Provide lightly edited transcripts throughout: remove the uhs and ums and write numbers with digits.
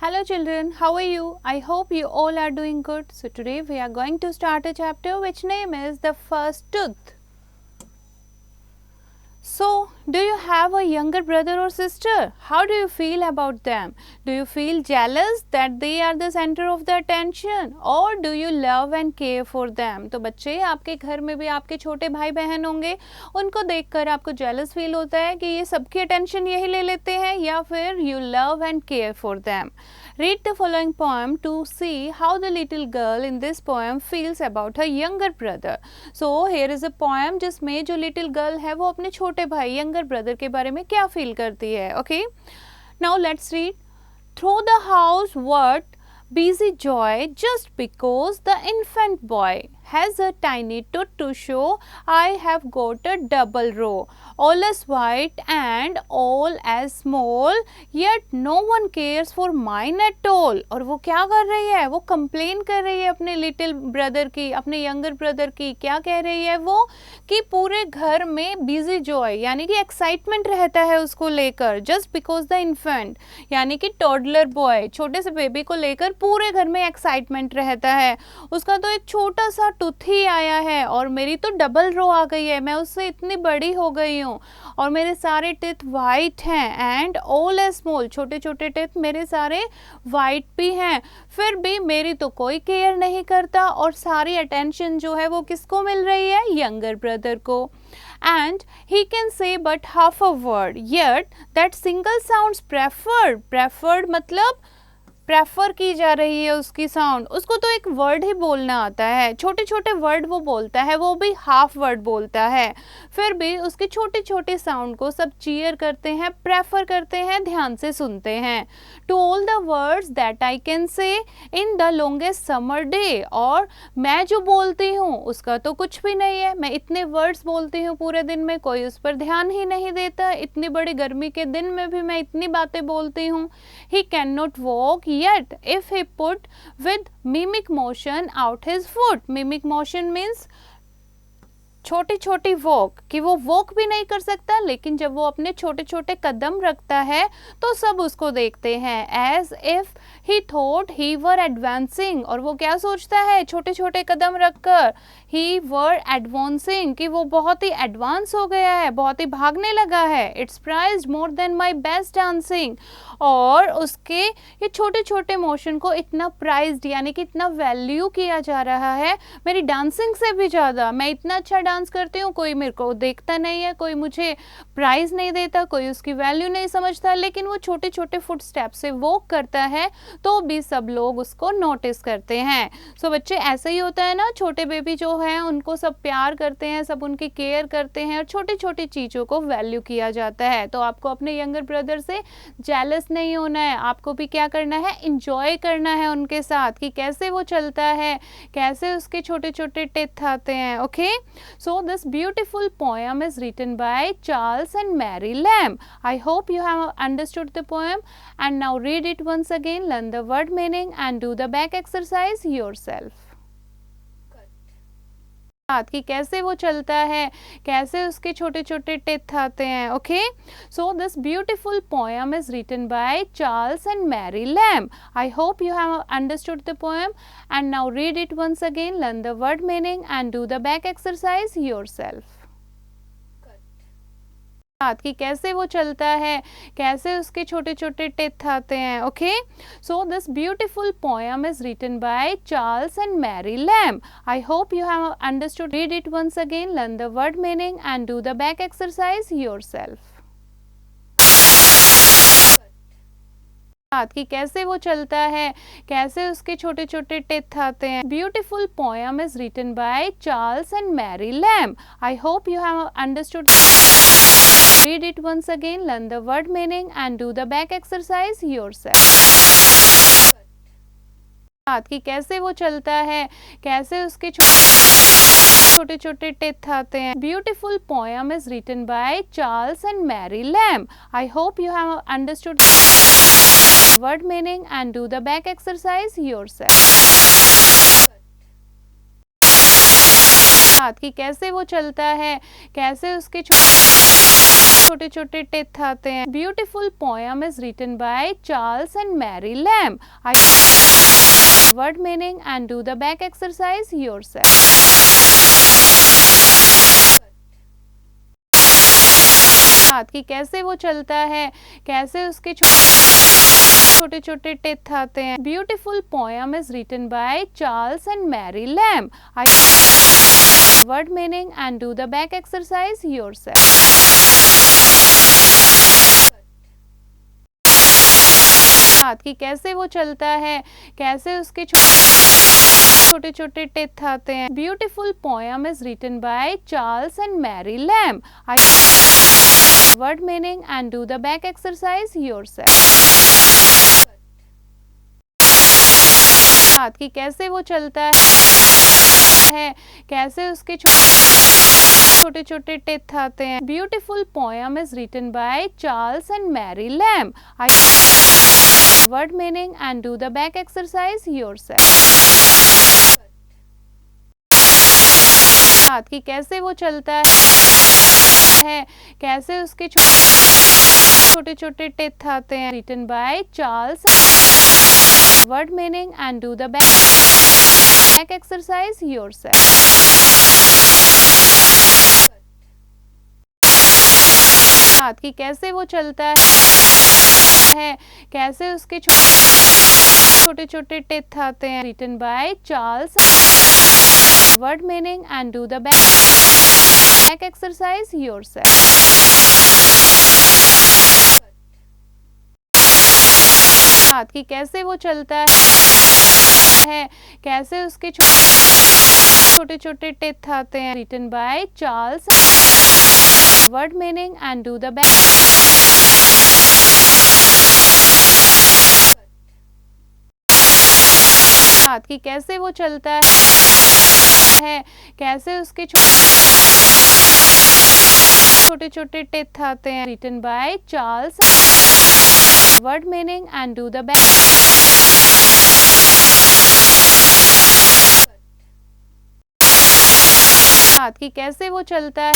Hello children, how are you? I hope you all are doing good. So today we are going to start a chapter which name is The First Tooth. So, do you have a younger brother or sister? How do you feel about them? Do you feel jealous that they are the center of the attention or do you love and care for them? तो बच्चे आपके घर में भी आपके छोटे भाई बहन होंगे, उनको देखकर आपको jealous feel होता है कि ये सबकी attention यही ले लेते हैं या फिर you love and care for them. Read the following poem to see how the little girl in this poem feels about her younger brother. So here is a poem जिसमें जो little girl है वो अपने छोटे भाई younger brother के बारे में क्या feel करती है. Okay, now let's read. Through the house what busy joy just because the infant boy has a tiny tooth to show. I have got a double row, all as white and all as small, yet no one cares for mine at all. और वो क्या कर रही है? वो complain कर रही है अपने लिटिल ब्रदर की, अपने यंगर ब्रदर की. क्या कह रही है वो? कि पूरे घर में बिजी जॉय यानी कि एक्साइटमेंट रहता है उसको लेकर, जस्ट बिकॉज द इन्फेंट यानी कि टॉडलर बॉय, छोटे से बेबी को लेकर पूरे घर में एक्साइटमेंट रहता है. उसका तो एक छोटा सा टूथ ही आया है और मेरी तो डबल रो आ गई है, मैं उससे इतनी बड़ी हो गई हूँ और मेरे सारे टीथ वाइट हैं एंड ऑल एज स्मॉल, छोटे छोटे टीथ मेरे सारे वाइट भी हैं, फिर भी मेरी तो कोई केयर नहीं करता और सारी अटेंशन जो है वो किसको मिल रही है? यंगर ब्रदर को. And he can say but half a word, yet that single sounds preferred. Preferred मतलब प्रेफर की जा रही है उसकी साउंड, उसको तो एक वर्ड ही बोलना आता है, छोटे छोटे वर्ड वो बोलता है, वो भी हाफ वर्ड बोलता है, फिर भी उसके छोटे छोटे साउंड को सब चीयर करते हैं, प्रेफर करते हैं, ध्यान से सुनते हैं. To all the words that I can say in the longest summer day, और मैं जो बोलती हूँ उसका तो कुछ भी नहीं है, मैं इतने वर्ड्स बोलती हूँ पूरे दिन में, कोई उस पर ध्यान ही नहीं देता, इतनी बड़ी गर्मी के दिन में भी मैं इतनी बातें बोलती हूँ. He can not walk yet if he put with mimic motion out his foot. Mimic motion means छोटी छोटी वॉक, कि वो वॉक भी नहीं कर सकता लेकिन जब वो अपने छोटे छोटे कदम रखता है तो सब उसको देखते हैं. As if he thought he were advancing, और वो क्या सोचता है छोटे छोटे कदम रखकर? ही वर एडवांसिंग, कि वो बहुत ही एडवांस हो गया है, बहुत ही भागने लगा है. It's prized more than my best dancing, और उसके ये छोटे छोटे मोशन को इतना प्राइज्ड यानी कि इतना वैल्यू किया जा रहा है मेरी डांसिंग से भी ज़्यादा. मैं इतना अच्छा डांस करती हूँ, कोई मेरे को देखता नहीं है, कोई मुझे प्राइज नहीं देता, कोई उसकी वैल्यू नहीं समझता, लेकिन वो छोटे छोटे फुट स्टेप से वॉक करता है तो भी सब लोग उसको नोटिस करते हैं. सो बच्चे ऐसा ही होता है ना, छोटे बेबी जो हैं उनको सब प्यार करते हैं, सब उनकी केयर करते हैं और छोटी छोटी चीज़ों को वैल्यू किया जाता है. तो आपको अपने यंगर ब्रदर से जेलस नहीं होना है, आपको भी क्या करना है? इंजॉय करना है उनके साथ कि कैसे वो चलता है, कैसे उसके छोटे छोटे टीथ आते हैं. Okay, so this beautiful poem is written by Charles and Mary Lamb. I hope you have understood the poem, and now read it once again, learn the word meaning and do the back exercise yourself. कि कैसे वो चलता है, कैसे उसके छोटे छोटे teeth आते हैं. Okay, so this beautiful poem is written by Charles and Mary Lamb. I hope you have understood the poem, and now read it once again, learn the word meaning and do the back exercise yourself. कि कैसे वो चलता है, कैसे उसके छोटे छोटे teeth आते हैं. Okay, so this beautiful poem is written by Charles and Mary Lamb. I hope you have understood. Read it once again, learn the word meaning and do the back exercise yourself. कि कैसे वो चलता है, कैसे उसके छोटे छोटे teeth आते हैं. Beautiful poem is written by Charles and Mary Lamb. I hope you have understood. Read it once again, learn the word meaning and do the back exercise yourself. कि कैसे वो चलता है, कैसे उसके छोटे छोटे टीथ आते हैं. Beautiful poem is written by Charles and Mary Lamb. I hope you have understood word meaning and do the back exercise yourself. कि कैसे वो चलता है, कैसे उसके छोटे छोटे छोटे टेथ आते हैं. Beautiful poem is written by Charles and Mary Lamb. Word meaning and do the back exercise yourself. हाथ की कैसे वो चलता है, कैसे उसके छोटे छोटे टेथ आते हैं. Beautiful poem is written by Charles and Mary Lamb. Word meaning and do the back exercise yourself. हाथ की कैसे वो चलता है, कैसे उसके छोटे छोटे टेथ आते हैं. Beautiful poem is written by Charles and Mary Lamb. Word meaning and do the back exercise yourself. हाथ की कैसे वो चलता है, कैसे उसके छोटे छोटे टेथ आते हैं. Beautiful poem is written by Charles and Mary Lamb. Word meaning and do the back exercise yourself. हाथ की कैसे वो चलता है, कैसे उसके छोटे छोटे टेथ आते हैं. Written by Charles. Word meaning and do the back exercise yourself. हाथ की कैसे वो चलता है, कैसे उसके छोटे छोटे टेथ आते हैं. Written by Charles. Word meaning and do the back exercise yourself. हाथ की कैसे वो चलता है, कैसे उसके छोटे छोटे टेथ आते हैं. Written by Charles. Word meaning and do the back. हाथ की कैसे वो चलता है, कैसे उसके छोटे छोटे टेथ आते हैं. Written by Charles. Word meaning and do the back. हाथ की कैसे वो चलता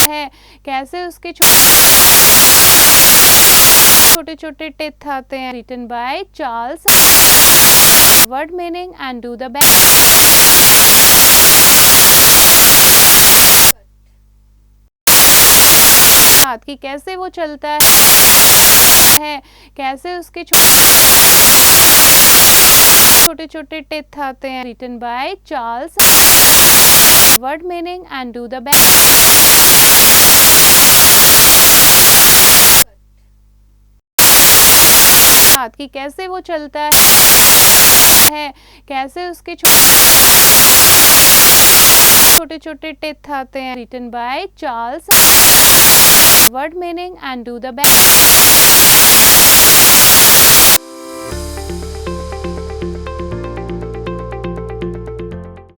है, कैसे उसके छोटे छोटे टेथ आते हैं. Written by Charles. Word meaning and do the back. हाथ की कैसे वो चलता है, कैसे उसके छोटे छोटे टेथ आते हैं. Written by Charles. Word meaning and do the back. हाथ की कैसे वो चलता है, कैसे उसके छोटे छोटे टेथ आते हैं. Written by Charles. Word meaning and do the back.